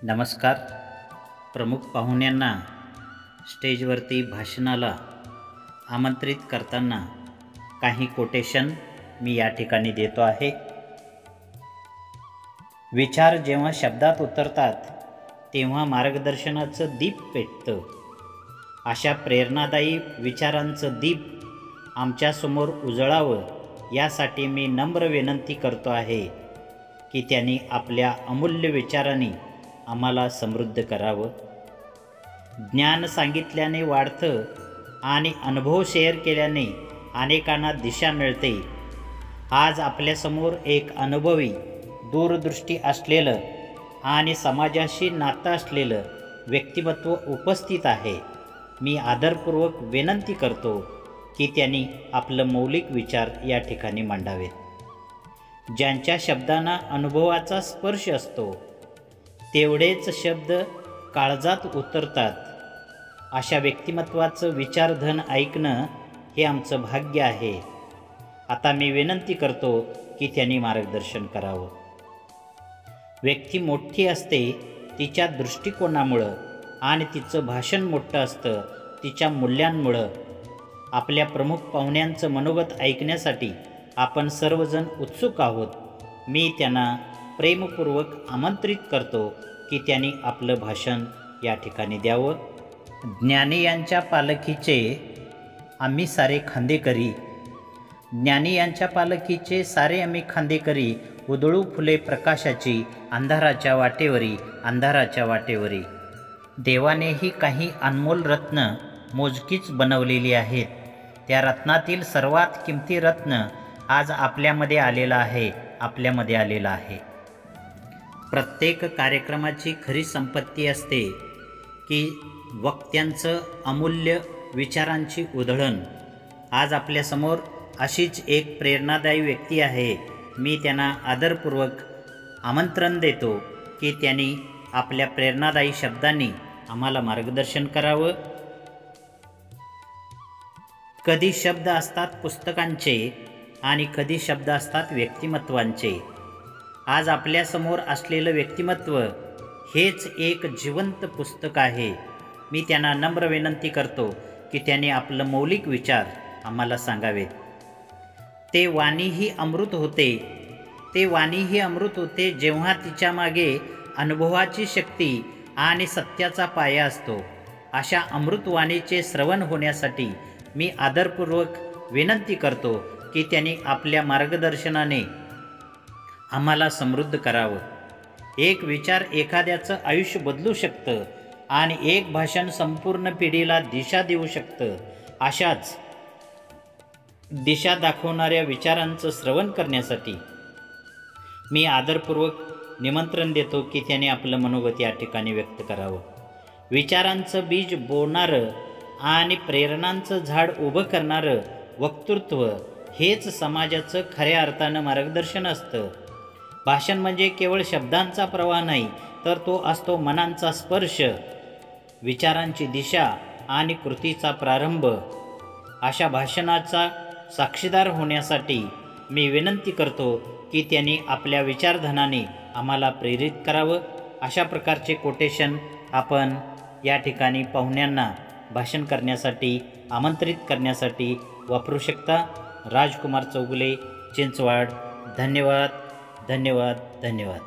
नमस्कार. प्रमुख पाहुण्यांना स्टेजवरती भाषणाला आमंत्रित करताना काही कोटेशन मी या ठिकाणी देतो आहे. विचार जेव्हा शब्दात उतरतात तेव्हा मार्गदर्शनाचं दीप पेटतं. अशा प्रेरणादायी विचारांचं दीप आमच्यासमोर उजळावं यासाठी मी नम्र विनंती करतो आहे की त्यांनी आपल्या अमूल्य विचारांनी आम्हाला समृद्ध करावं. ज्ञान सांगितल्याने वाढतं आणि अनुभव शेअर केल्याने अनेकांना दिशा मिळते. आज आपल्यासमोर एक अनुभवी, दूरदृष्टी असलेलं आणि समाजाशी नातं असलेलं व्यक्तिमत्व उपस्थित आहे. मी आदरपूर्वक विनंती करतो की त्यांनी आपलं मौलिक विचार या ठिकाणी मांडावेत. ज्यांच्या शब्दांना अनुभवाचा स्पर्श असतो तेवढेच शब्द काळजात उतरतात. अशा व्यक्तिमत्वाचं विचारधन ऐकणं हे आमचं भाग्य आहे. आता मी विनंती करतो की त्यांनी मार्गदर्शन करावं. व्यक्ती मोठी असते तिच्या दृष्टिकोनामुळं आणि तिचं भाषण मोठं असतं तिच्या मूल्यांमुळं. आपल्या प्रमुख पाहुण्यांचं मनोगत ऐकण्यासाठी आपण सर्वजण उत्सुक आहोत. मी त्यांना प्रेमपूर्वक आमंत्रित करतो की त्यांनी आपलं भाषण या ठिकाणी द्यावं. ज्ञानी यांच्या पालखीचे आम्ही सारे खांदेकरी, ज्ञानी यांच्या पालखीचे सारे आम्ही खांदेकरी, उधळू फुले प्रकाशाची अंधाराच्या वाटेवरी, अंधाराच्या वाटेवरी. देवानेही काही अनमोल रत्न मोजकीच बनवलेली आहेत. त्या रत्नातील सर्वात किमती रत्न आज आपल्यामध्ये आलेला आहे, आपल्यामध्ये आलेला आहे. प्रत्येक कार्यक्रमाची खरी संपत्ती असते की वक्त्यांचं अमूल्य विचारांची उधळण. आज आपल्यासमोर अशीच एक प्रेरणादायी व्यक्ती आहे. मी त्यांना आदरपूर्वक आमंत्रण देतो की त्यांनी आपल्या प्रेरणादायी शब्दांनी आम्हाला मार्गदर्शन करावं. कधी शब्द असतात पुस्तकांचे आणि कधी शब्द असतात व्यक्तिमत्वांचे. आज आपल्यासमोर असलेलं व्यक्तिमत्व हेच एक जिवंत पुस्तक आहे. मी त्यांना नम्र विनंती करतो की त्यांनी आपलं मौलिक विचार आम्हाला सांगावेत. ते वाणीही अमृत होते, ते वाणीही अमृत होते जेव्हा तिच्या मागे अनुभवाची शक्ती आणि सत्याचा पाया असतो. अशा अमृतवाणीचे श्रवण होण्यासाठी मी आदरपूर्वक विनंती करतो की त्यांनी आपल्या मार्गदर्शनाने आम्हाला समृद्ध करावं. एक विचार एखाद्याचं आयुष्य बदलू शकतं आणि एक भाषण संपूर्ण पिढीला दिशा देऊ शकतं. अशाच दिशा दाखवणाऱ्या विचारांचं श्रवण करण्यासाठी मी आदरपूर्वक निमंत्रण देतो की त्याने आपलं मनोगत या ठिकाणी व्यक्त करावं. विचारांचं बीज बोलणारं आणि प्रेरणांचं झाड उभं करणारं वक्तृत्व हेच समाजाचं खऱ्या अर्थानं मार्गदर्शन असतं. भाषण म्हणजे केवळ शब्दांचा प्रवाह नाही, तर तो असतो मनांचा स्पर्श, विचारांची दिशा आणि कृतीचा प्रारंभ. अशा भाषणाचा साक्षीदार होण्यासाठी मी विनंती करतो की त्यांनी आपल्या विचारधनाने आम्हाला प्रेरित करावं. अशा प्रकारचे कोटेशन आपण या ठिकाणी पाहुण्यांना भाषण करण्यासाठी आमंत्रित करण्यासाठी वापरू शकता. राजकुमार चौगुले, चिंचवाड. धन्यवाद, धन्यवाद, धन्यवाद.